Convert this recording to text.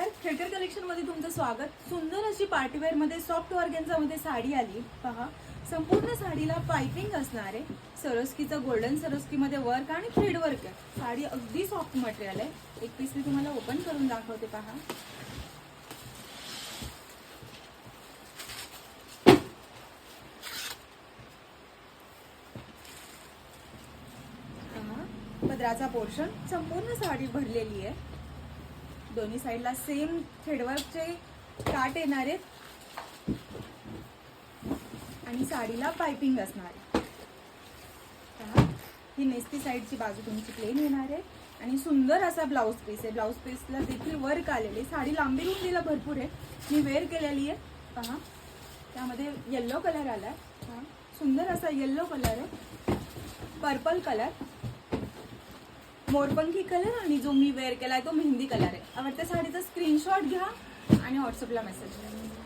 नमस्कार, खेळकर कलेक्शन मध्ये तुमचं स्वागत। सुंदर अशी पार्टीवेअर मध्ये सॉफ्ट ऑर्गेन्झा मध्ये साडी आली पहा। संपूर्ण साडीला पाइपिंग असणार आहे। सरोस्कीचं गोल्डन सरोस्की मध्ये वर्क आणि थ्रेड वर्क आहे। साडी अगदी सॉफ्ट मटेरियल आहे। एक पीस मी तुम्हाला ओपन करून दाखवते पहा। पदराचा पोर्शन संपूर्ण साडी भरलेली आहे। दोन्ही साइडला सेम थ्रेडवर्कचे काट येणार आहेत आणि साडीला पाइपिंग असणार आहे। ही नेस्ती साइडची बाजू तुमची प्लेन येणार आहे आणि सुंदर असा ब्लाउज पीस आहे। ब्लाउज पीसला देखील वर्क आलेले। साडी लांबी रुंदीला भरपूर आहे। मी वेअर केलेली आहे पहा। त्यामध्ये येलो कलर आलाय। सुंदर असा येलो कलर आहे, पर्पल कलर, मोरपंखी कलर आणि जो मी वेअर केलाय तो मेहंदी कलर आहे। आवडत्या साडीचा स्क्रीनशॉट घ्या आणि व्हॉट्सअपला मेसेज करा।